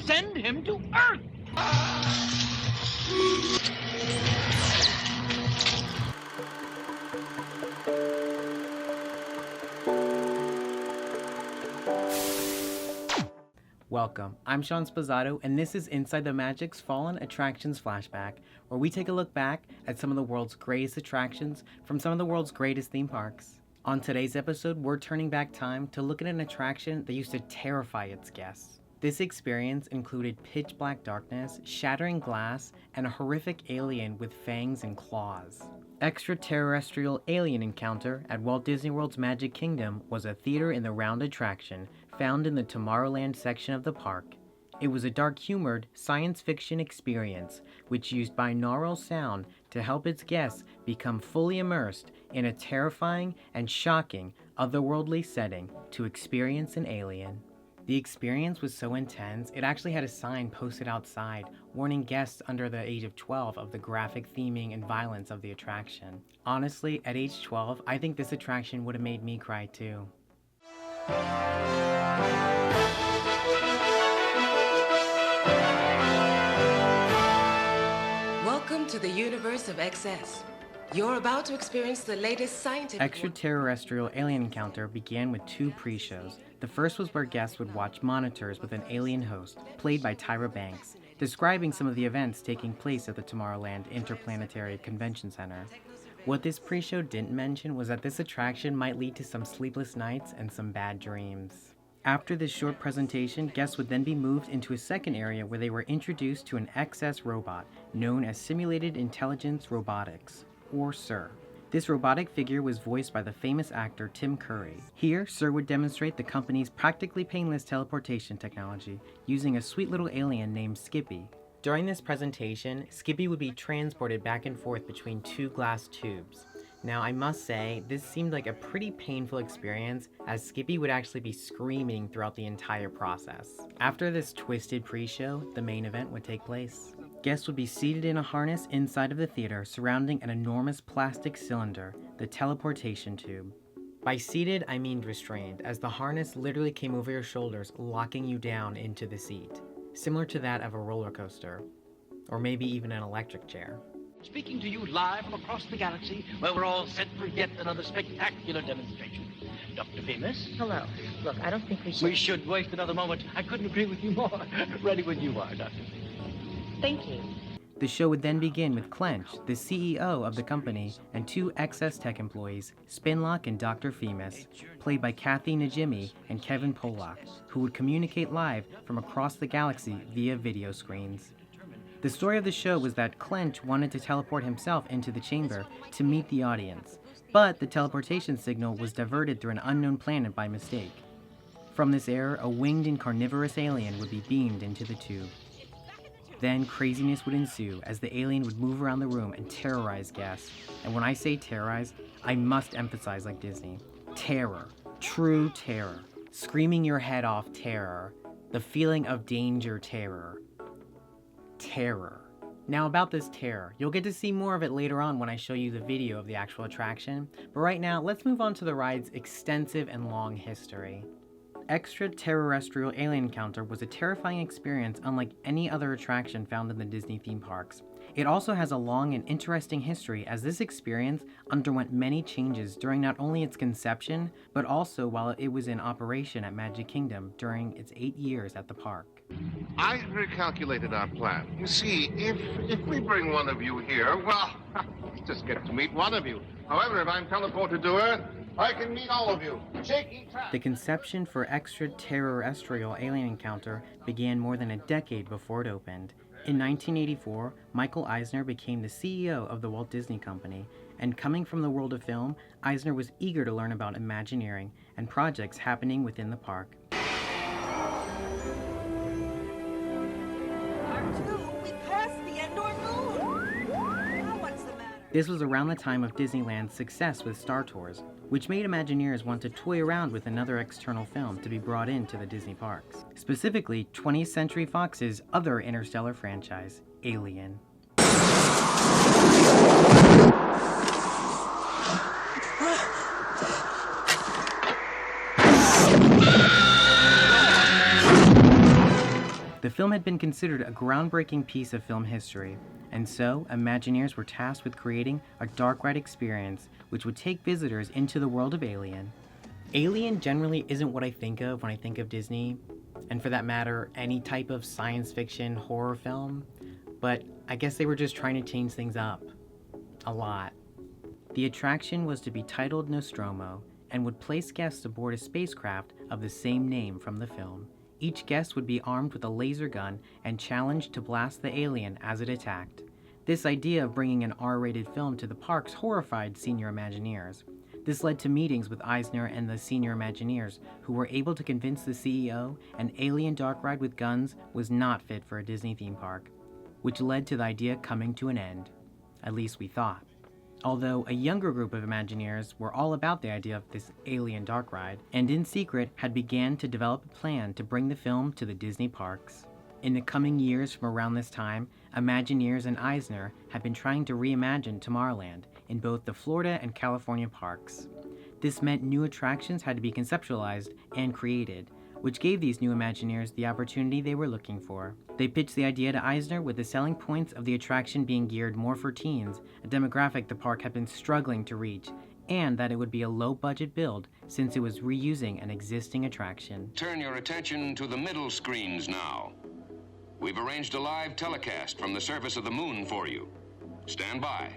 send him to Earth. Welcome, I'm Sean Spazzato, and this is Inside the Magic's Fallen Attractions Flashback, where we take a look back at some of the world's greatest attractions from some of the world's greatest theme parks. On today's episode, we're turning back time to look at an attraction that used to terrify its guests. This experience included pitch black darkness, shattering glass, and a horrific alien with fangs and claws. Extraterrestrial Alien Encounter at Walt Disney World's Magic Kingdom was a theater in the round attraction found in the Tomorrowland section of the park. It was a dark-humored science fiction experience which used binaural sound to help its guests become fully immersed in a terrifying and shocking otherworldly setting to experience an alien. The experience was so intense, it actually had a sign posted outside warning guests under the age of 12 of the graphic theming and violence of the attraction. Honestly, at age 12, I think this attraction would have made me cry too. Welcome to the universe of XS. You're about to experience the latest scientific... Extraterrestrial Alien Encounter began with two pre-shows. The first was where guests would watch monitors with an alien host, played by Tyra Banks, describing some of the events taking place at the Tomorrowland Interplanetary Convention Center. What this pre-show didn't mention was that this attraction might lead to some sleepless nights and some bad dreams. After this short presentation, guests would then be moved into a second area where they were introduced to an XS robot known as Simulated Intelligence Robotics, or SIR. This robotic figure was voiced by the famous actor Tim Curry. Here, SIR would demonstrate the company's practically painless teleportation technology using a sweet little alien named Skippy. During this presentation, Skippy would be transported back and forth between two glass tubes. Now, I must say, this seemed like a pretty painful experience, as Skippy would actually be screaming throughout the entire process. After this twisted pre-show, the main event would take place. Guests would be seated in a harness inside of the theater surrounding an enormous plastic cylinder, the teleportation tube. By seated, I mean restrained, as the harness literally came over your shoulders, locking you down into the seat, similar to that of a roller coaster, or maybe even an electric chair. Speaking to you live from across the galaxy, where we're all set for yet another spectacular demonstration. Dr. Famous? Hello. Look, I don't think we should... We should waste another moment. I couldn't agree with you more. Ready when you are, Dr. Famous. Thank you. The show would then begin with Clench, the CEO of the company, and two XS Tech employees, Spinlock and Dr. Famous, played by Kathy Najimy and Kevin Pollock, who would communicate live from across the galaxy via video screens. The story of the show was that Clench wanted to teleport himself into the chamber to meet the audience, but the teleportation signal was diverted through an unknown planet by mistake. From this error, a winged and carnivorous alien would be beamed into the tube. Then craziness would ensue as the alien would move around the room and terrorize guests. And when I say terrorize, I must emphasize like Disney. Terror. True terror. Screaming your head off terror. The feeling of danger terror. Terror. Now about this terror, you'll get to see more of it later on when I show you the video of the actual attraction, but right now let's move on to the ride's extensive and long history. Extraterrestrial Alien Encounter was a terrifying experience unlike any other attraction found in the Disney theme parks. It also has a long and interesting history, as this experience underwent many changes during not only its conception, but also while it was in operation at Magic Kingdom during its 8 years at the park. I recalculated our plan. You see, if we bring one of you here, well, we just get to meet one of you. However, if I'm teleported to Earth, I can meet all of you. Shaky trap. The conception for Extraterrestrial Alien Encounter began more than a decade before it opened. In 1984, Michael Eisner became the CEO of the Walt Disney Company, and coming from the world of film, Eisner was eager to learn about Imagineering and projects happening within the park. This was around the time of Disneyland's success with Star Tours, which made Imagineers want to toy around with another external film to be brought into the Disney parks. Specifically, 20th Century Fox's other interstellar franchise, Alien. The The film had been considered a groundbreaking piece of film history, and so Imagineers were tasked with creating a dark ride experience which would take visitors into the world of Alien. Alien generally isn't what I think of when I think of Disney, and for that matter, any type of science fiction horror film, but I guess they were just trying to change things up. A lot. The attraction was to be titled Nostromo, and would place guests aboard a spacecraft of the same name from the film. Each guest would be armed with a laser gun and challenged to blast the alien as it attacked. This idea of bringing an R-rated film to the parks horrified senior Imagineers. This led to meetings with Eisner and the senior Imagineers, who were able to convince the CEO an alien dark ride with guns was not fit for a Disney theme park, which led to the idea coming to an end. At least we thought. Although a younger group of Imagineers were all about the idea of this alien dark ride, and in secret had began to develop a plan to bring the film to the Disney parks. In the coming years from around this time, Imagineers and Eisner had been trying to reimagine Tomorrowland in both the Florida and California parks. This meant new attractions had to be conceptualized and created, which gave these new Imagineers the opportunity they were looking for. They pitched the idea to Eisner with the selling points of the attraction being geared more for teens, a demographic the park had been struggling to reach, and that it would be a low-budget build since it was reusing an existing attraction. Turn your attention to the middle screens now. We've arranged a live telecast from the surface of the moon for you. Stand by.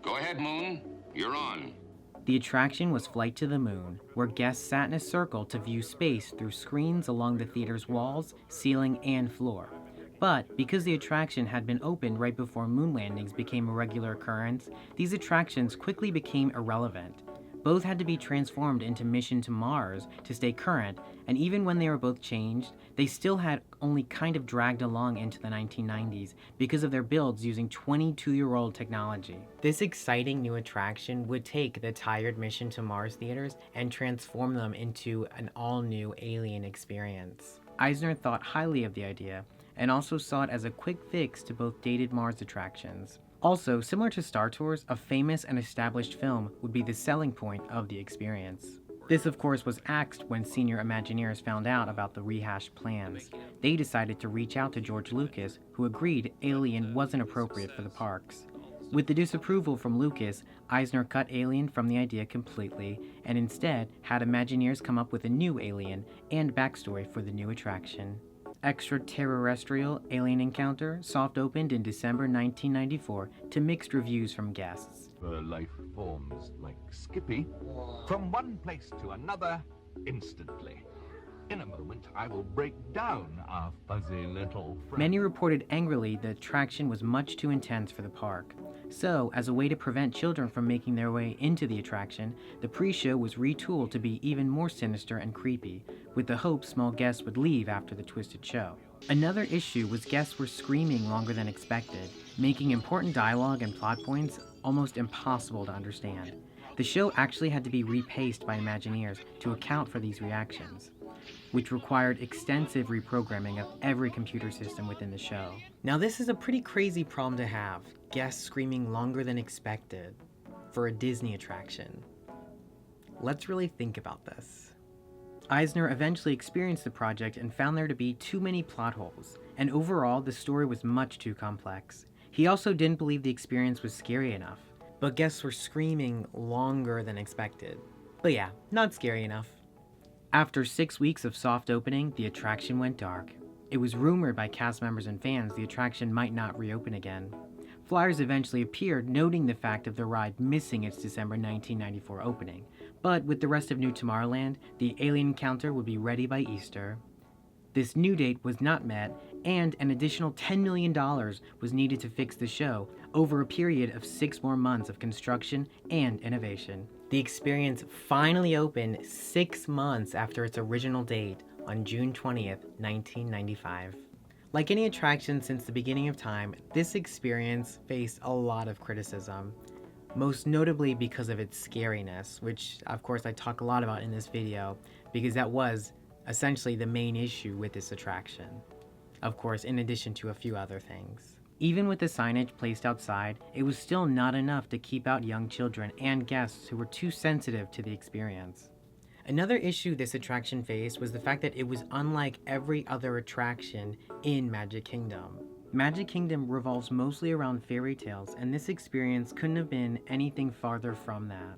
Go ahead, Moon. You're on. The attraction was Flight to the Moon, where guests sat in a circle to view space through screens along the theater's walls, ceiling, and floor. But because the attraction had been opened right before moon landings became a regular occurrence, these attractions quickly became irrelevant. Both had to be transformed into Mission to Mars to stay current, and even when they were both changed, they still had only kind of dragged along into the 1990s because of their builds using 22-year-old technology. This exciting new attraction would take the tired Mission to Mars theaters and transform them into an all-new alien experience. Eisner thought highly of the idea, and also saw it as a quick fix to both dated Mars attractions. Also, similar to Star Tours, a famous and established film would be the selling point of the experience. This, of course, was axed when senior Imagineers found out about the rehashed plans. They decided to reach out to George Lucas, who agreed Alien wasn't appropriate for the parks. With the disapproval from Lucas, Eisner cut Alien from the idea completely, and instead had Imagineers come up with a new Alien and backstory for the new attraction. ExtraTERRORestrial Alien Encounter soft opened in December 1994 to mixed reviews from guests. Life forms like Skippy, from one place to another instantly. In a moment, I will break down our fuzzy little friend. Many reported angrily the attraction was much too intense for the park. So, as a way to prevent children from making their way into the attraction, the pre-show was retooled to be even more sinister and creepy, with the hope small guests would leave after the twisted show. Another issue was guests were screaming longer than expected, making important dialogue and plot points almost impossible to understand. The show actually had to be repaced by Imagineers to account for these reactions, which required extensive reprogramming of every computer system within the show. Now this is a pretty crazy problem to have, guests screaming longer than expected for a Disney attraction. Let's really think about this. Eisner eventually experienced the project and found there to be too many plot holes, and overall the story was much too complex. He also didn't believe the experience was scary enough, but guests were screaming longer than expected. But yeah, not scary enough. After 6 weeks of soft opening, the attraction went dark. It was rumored by cast members and fans the attraction might not reopen again. Flyers eventually appeared noting the fact of the ride missing its December 1994 opening, but with the rest of New Tomorrowland, the Alien Encounter would be ready by Easter. This new date was not met, and an additional $10 million was needed to fix the show over a period of 6 more months of construction and innovation. The experience finally opened 6 months after its original date on June 20th, 1995. Like any attraction since the beginning of time, this experience faced a lot of criticism, most notably because of its scariness, which of course I talk a lot about in this video, because that was essentially the main issue with this attraction. Of course, in addition to a few other things. Even with the signage placed outside, it was still not enough to keep out young children and guests who were too sensitive to the experience. Another issue this attraction faced was the fact that it was unlike every other attraction in Magic Kingdom. Magic Kingdom revolves mostly around fairy tales, and this experience couldn't have been anything farther from that.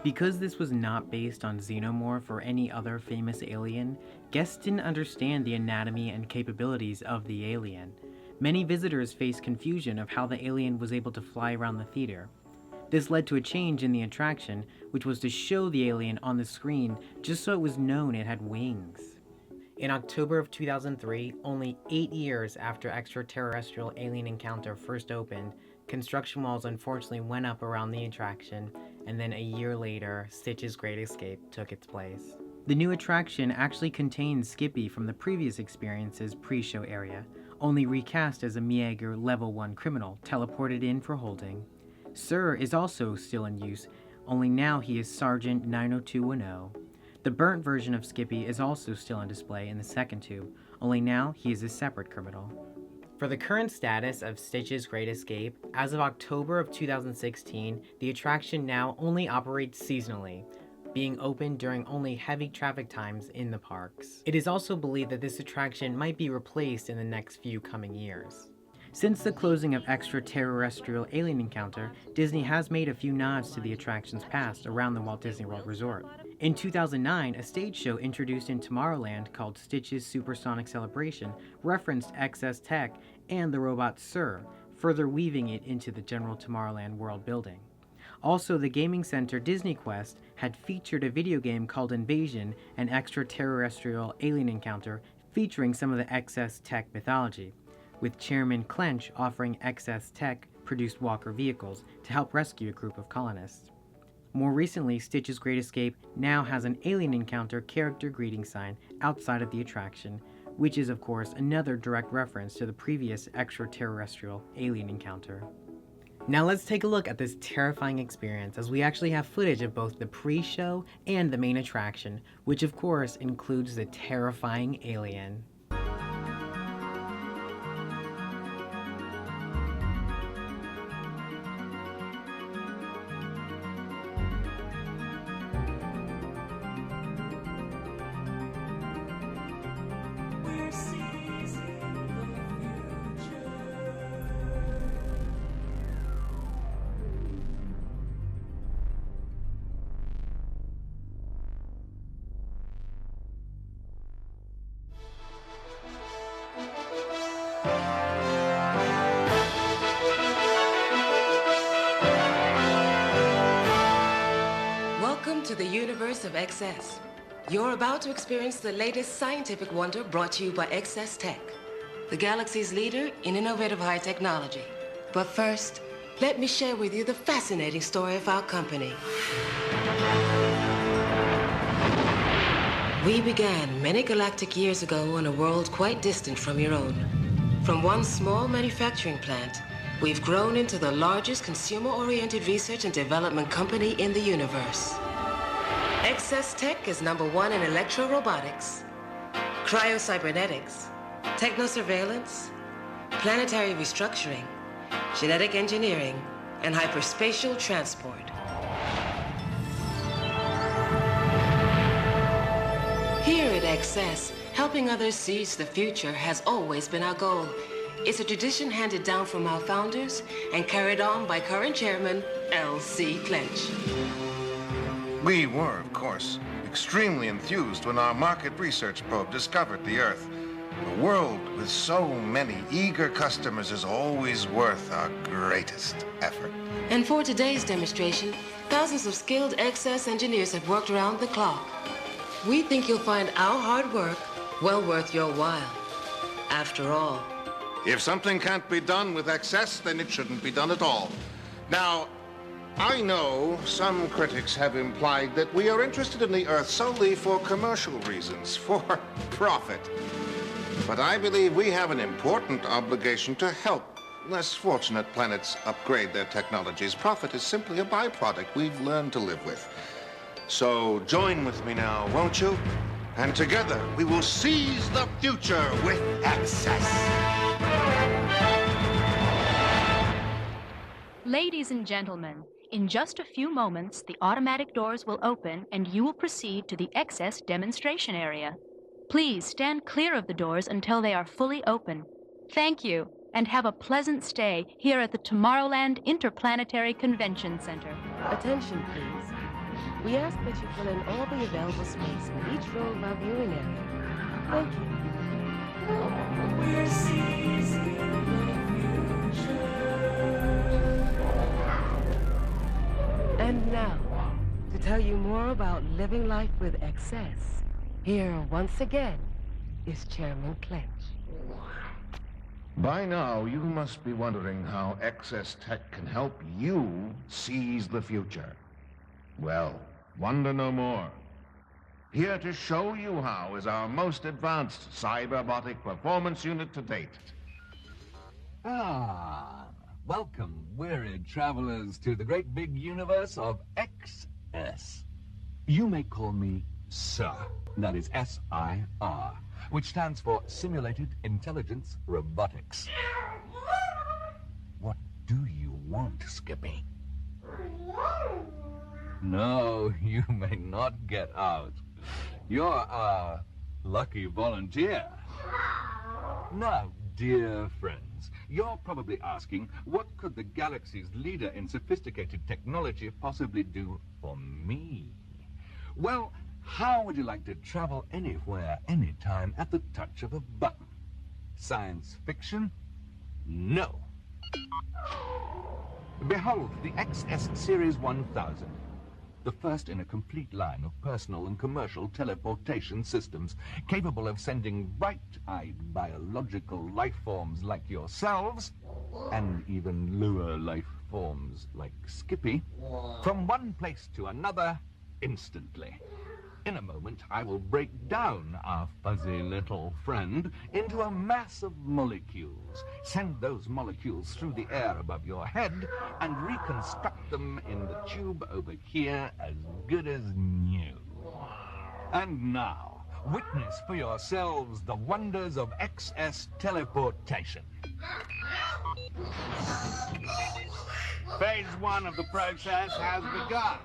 Because this was not based on Xenomorph or any other famous alien, guests didn't understand the anatomy and capabilities of the alien. Many visitors faced confusion of how the alien was able to fly around the theater. This led to a change in the attraction, which was to show the alien on the screen just so it was known it had wings. In October of 2003, only 8 years after Extraterrestrial Alien Encounter first opened, construction walls unfortunately went up around the attraction, and then a year later, Stitch's Great Escape took its place. The new attraction actually contains Skippy from the previous experience's pre-show area, only recast as a Meager Level 1 criminal teleported in for holding. Sir is also still in use, only now he is Sergeant 90210. The burnt version of Skippy is also still on display in the second tube, only now he is a separate criminal. For the current status of Stitch's Great Escape, as of October of 2016, the attraction now only operates seasonally, being open during only heavy traffic times in the parks. It is also believed that this attraction might be replaced in the next few coming years. Since the closing of Extraterrestrial Alien Encounter, Disney has made a few nods to the attraction's past around the Walt Disney World Resort. In 2009, a stage show introduced in Tomorrowland called Stitch's Supersonic Celebration referenced XS Tech and the robot Sir, further weaving it into the general Tomorrowland world building. Also, the gaming center Disney Quest had featured a video game called Invasion, an Extraterrestrial Alien Encounter featuring some of the XS Tech mythology, with Chairman Clench offering XS Tech produced walker vehicles to help rescue a group of colonists. More recently, Stitch's Great Escape now has an Alien Encounter character greeting sign outside of the attraction, which is of course another direct reference to the previous Extraterrestrial Alien Encounter. Now let's take a look at this terrifying experience, as we actually have footage of both the pre-show and the main attraction, which of course includes the terrifying alien. Welcome to the universe of XS. You're about to experience the latest scientific wonder brought to you by XS Tech, the galaxy's leader in innovative high technology. But first, let me share with you the fascinating story of our company. We began many galactic years ago on a world quite distant from your own. From one small manufacturing plant, we've grown into the largest consumer-oriented research and development company in the universe. XS Tech is #1 in electro-robotics, cryo-cybernetics, techno-surveillance, planetary restructuring, genetic engineering, and hyperspatial transport. Here at XS, helping others seize the future has always been our goal. It's a tradition handed down from our founders and carried on by current chairman, L.C. Clench. We were, of course, extremely enthused when our market research probe discovered the Earth. A world with so many eager customers is always worth our greatest effort. And for today's demonstration, thousands of skilled XS engineers have worked around the clock. We think you'll find our hard work well worth your while. After all, If something can't be done with excess, then it shouldn't be done at all. Now, I know some critics have implied that we are interested in the Earth solely for commercial reasons, for profit. But I believe we have an important obligation to help less fortunate planets upgrade their technologies. Profit is simply a byproduct we've learned to live with. So join with me now, won't you? And together, we will seize the future with access. Ladies and gentlemen, in just a few moments, the automatic doors will open and you will proceed to the Excess demonstration area. Please stand clear of the doors until they are fully open. Thank you, and have a pleasant stay here at the Tomorrowland Interplanetary Convention Center. Attention, please. We ask that you fill in all the available space in each row of our viewing area. Thank you. We're seizing the future. And now, to tell you more about living life with excess, here once again is Chairman Clench. By now, you must be wondering how Excess Tech can help you seize the future. Well, wonder no more. Here to show you how is our most advanced cyberbotic performance unit to date. Ah, welcome, weary travelers, to the great big universe of XS. You may call me Sir. That is SIR, which stands for Simulated Intelligence Robotics. What do you want, Skippy? No, you may not get out. You're our lucky volunteer. Now, dear friends, you're probably asking, what could the galaxy's leader in sophisticated technology possibly do for me? Well, how would you like to travel anywhere, anytime, at the touch of a button? Science fiction? No. Behold, the XS Series 1000. The first in a complete line of personal and commercial teleportation systems, capable of sending bright-eyed biological life forms like yourselves, and even lower life forms like Skippy, from one place to another instantly. In a moment, I will break down our fuzzy little friend into a mass of molecules, send those molecules through the air above your head, and reconstruct them in the tube over here as good as new. And now, witness for yourselves the wonders of XS teleportation. Phase 1 of the process has begun.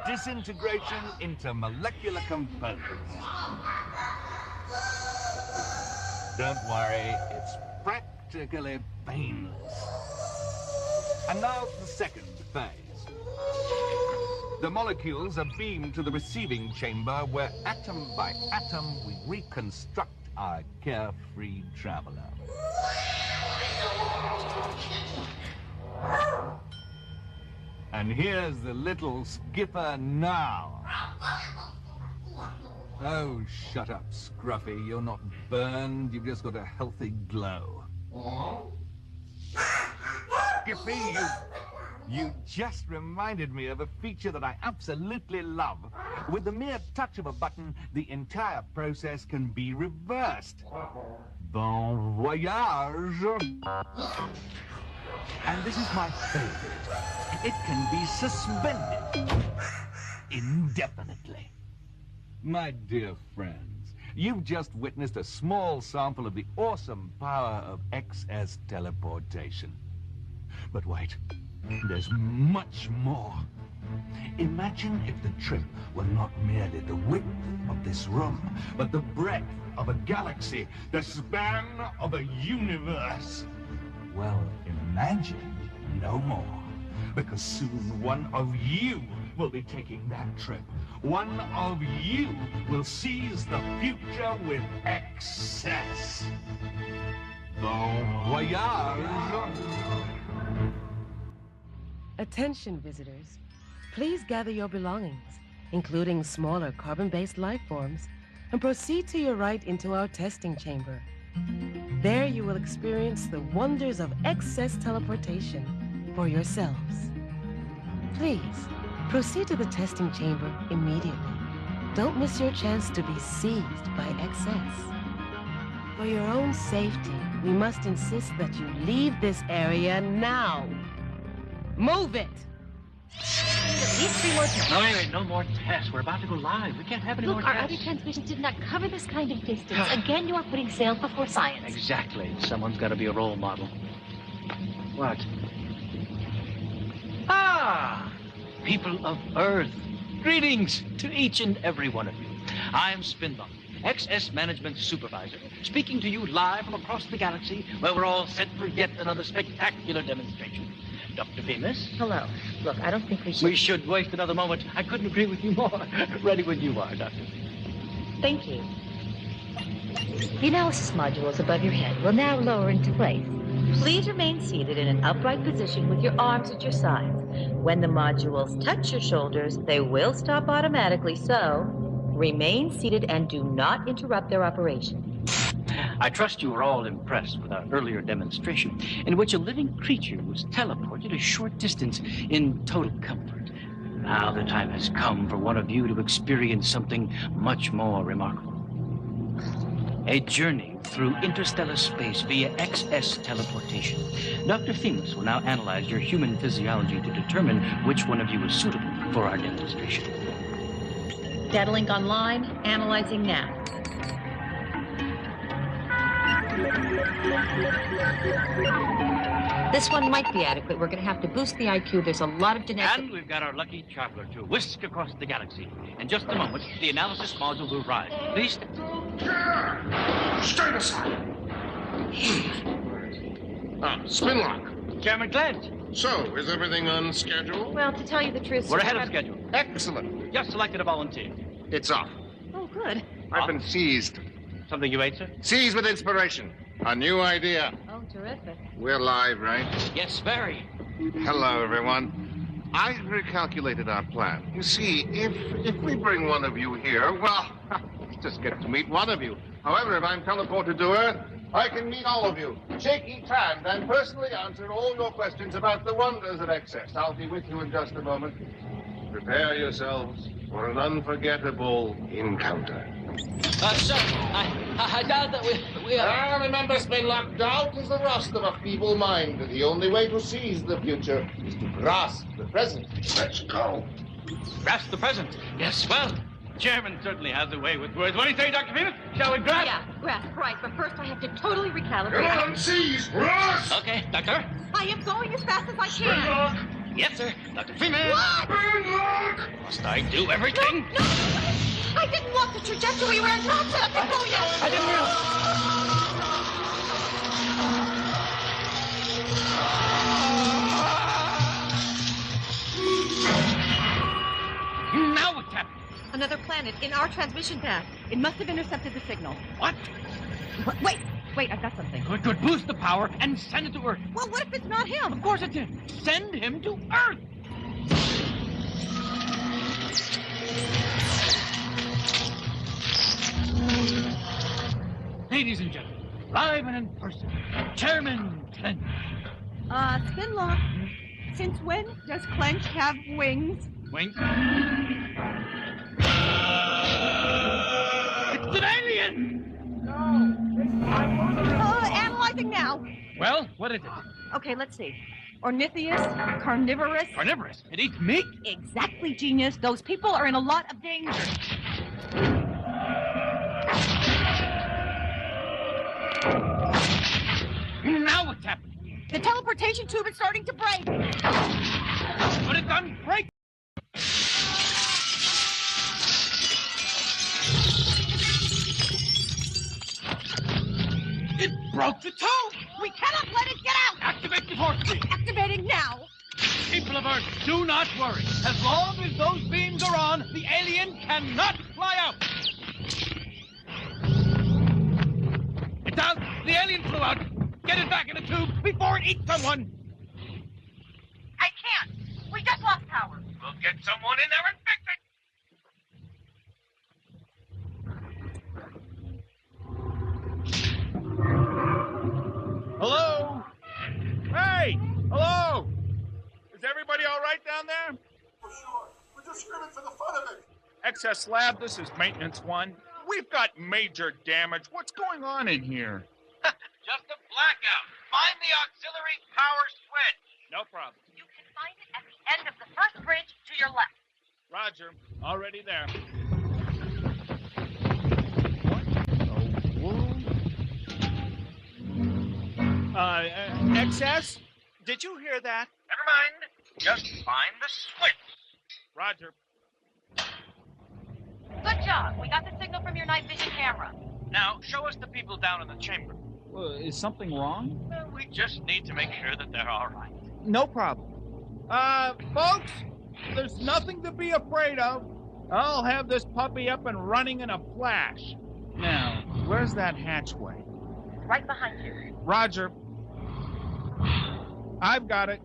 Disintegration into molecular components. Don't worry, it's practically painless. And now the second phase. The molecules are beamed to the receiving chamber where atom by atom we reconstruct our carefree traveler. And here's the little skipper now. Oh, shut up, Scruffy. You're not burned. You've just got a healthy glow. Skippy, you just reminded me of a feature that I absolutely love. With the mere touch of a button, the entire process can be reversed. Bon voyage. And this is my favorite. It can be suspended indefinitely. My dear friends, you've just witnessed a small sample of the awesome power of XS teleportation. But wait, there's much more. Imagine if the trip were not merely the width of this room, but the breadth of a galaxy, the span of a universe. Well, imagine no more, because soon one of you will be taking that trip. One of you will seize the future with excess. Bon voyage. Attention, visitors. Please gather your belongings, including smaller carbon-based life forms, and proceed to your right into our testing chamber. There you will experience the wonders of excess teleportation for yourselves. Please, proceed to the testing chamber immediately. Don't miss your chance to be seized by excess. For your own safety, we must insist that you leave this area now. Move it! least 3 more tests. No, wait, no more tests. We're about to go live. We can't have any Look, more our tests. other transmissions did not cover this kind of distance. Again, you are putting science before science. Exactly. Someone's got to be a role model. What? Ah! People of Earth. Greetings to each and every one of you. I am Spinlock, XS Management Supervisor, speaking to you live from across the galaxy where we're all set for yet another spectacular demonstration. Dr. Venus? Hello. Look, I don't think we should... We should waste another moment. I couldn't agree with you more. Ready when you are, Doctor. Thank you. The analysis module is above your head. Will now lower into place. Please remain seated in an upright position with your arms at your sides. When the modules touch your shoulders, they will stop automatically, so remain seated and do not interrupt their operation. I trust you were all impressed with our earlier demonstration, in which a living creature was teleported a short distance in total comfort. Now the time has come for one of you to experience something much more remarkable. A journey through interstellar space via XS teleportation. Dr. Themis will now analyze your human physiology to determine which one of you is suitable for our demonstration. Data link online, analyzing now. This one might be adequate. We're going to have to boost the IQ. There's a lot of genetic... And we've got our lucky traveler to whisk across the galaxy. In just a moment, the analysis module will rise. Please... Straight aside. Spinlock. Chairman Clancy. So, is everything on schedule? Well, to tell you the truth... We're sir, ahead of I've- schedule. Excellent. Just selected a volunteer. It's off. Oh, good. I've been seized. Something you ate, sir? Seized with inspiration. A new idea. Oh, terrific. We're live, right? Yes, very. Hello, everyone. I recalculated our plan. You see, if we bring one of you here, well, just get to meet one of you. However, if I'm teleported to Earth, I can meet all of you, shake each hand, and personally answer all your questions about the wonders of XS. I'll be with you in just a moment. Prepare yourselves for an unforgettable encounter. Sir, I doubt that we are... Remember, Spinlock, doubt is the rust of a feeble mind. The only way to seize the future is to grasp the present. Let's go. Grasp the present. Yes, well, Chairman certainly has a way with words. What do you say, Dr. Venus? Shall we grasp? Yeah, grasp, right. But first I have to totally recalibrate. Everyone seize! Grasp! Okay, Doctor. I am going as fast as I can. Spinlock! Yes, sir. Dr. Freeman. What? Spinlock! Must I do everything? No! I didn't want the trajectory where it drops out before you. I didn't realize. Now what's happening? Another planet in our transmission path. It must have intercepted the signal. What? Wait, I've got something. Good. Boost the power and send it to Earth. Well, what if it's not him? Of course it's him. Send him to Earth. Ladies and gentlemen, live and in person, Chairman Clench. Spinlock, since when does Clench have wings? Wink. It's an alien! Analyzing now. Well, what is it? Okay, let's see. Ornithius, carnivorous. Carnivorous. It eats meat? Exactly, genius. Those people are in a lot of danger. Now what's happening? The teleportation tube is starting to break. But it's unbreakable. It broke the tube! We cannot let it get out. Activate the force field. Activating now. People of Earth, do not worry. As long as those beams are on, the alien cannot fly out. It's out. The alien flew out. Get it back in the tube before it eats someone. I can't. We just lost power. We'll get someone in there and fix it. Hello? Hey! Hello! Is everybody all right down there? For sure. We're just screaming for the fun of it. XS Lab, this is Maintenance 1. We've got major damage. What's going on in here? Just a blackout. Find the auxiliary power switch. No problem. You can find it at the end of the first bridge to your left. Roger. Already there. What the world? XS? Did you hear that? Never mind. Just find the switch. Roger. Good job. We got the signal from your night vision camera. Now, show us the people down in the chamber. Is something wrong? Well, we just need to make sure that they're all right. No problem. Folks, there's nothing to be afraid of. I'll have this puppy up and running in a flash. Now, where's that hatchway? Right behind you. Roger. I've got it.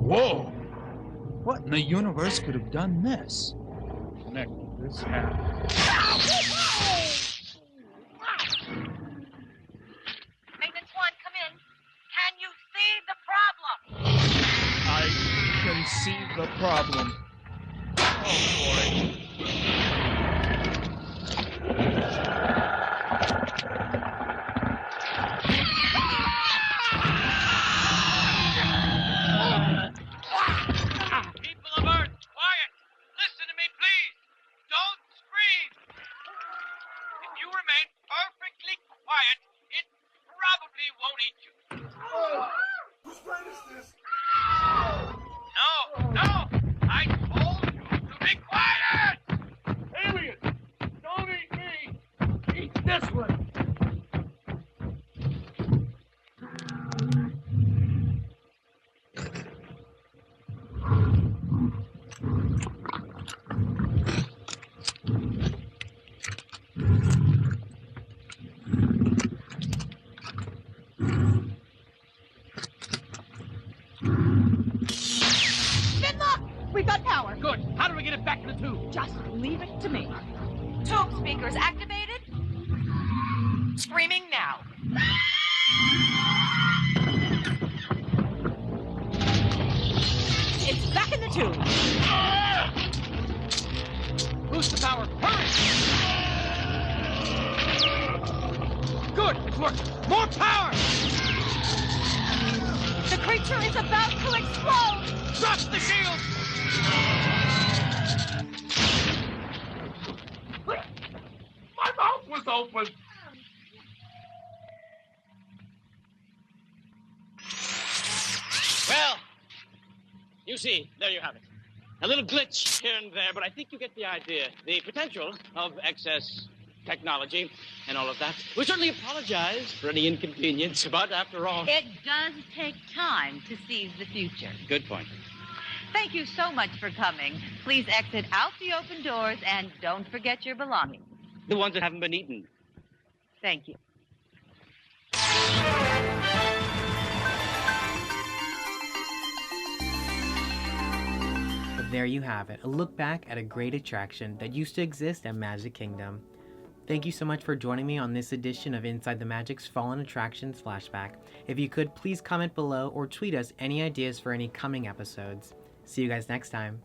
Whoa! What in the universe could have done this? Connect this hat. Maintenance 1, come in. Can you see the problem? I can see the problem. Oh, boy. People of Earth, quiet! Listen to me, please! Don't scream! If you remain perfectly quiet, it probably won't eat you. Whose brain is this? No! I told you to be quiet! Alien! Don't eat me! Eat this one! We've got power. Good. How do we get it back in the tube? Just leave it to me. Tube speakers activated. Screaming now. It's back in the tube. Boost the power. Hurry! Good. It's working. More power! The creature is about to explode. Drop the shield! My mouth was open! Well, you see, there you have it. A little glitch here and there, but I think you get the idea. The potential of excess technology and all of that. We certainly apologize for any inconvenience, but after all... It does take time to seize the future. Good point. Thank you so much for coming. Please exit out the open doors and don't forget your belongings. The ones that haven't been eaten. Thank you. But there you have it, a look back at a great attraction that used to exist at Magic Kingdom. Thank you so much for joining me on this edition of Inside the Magic's Fallen Attractions Flashback. If you could, please comment below or tweet us any ideas for any coming episodes. See you guys next time.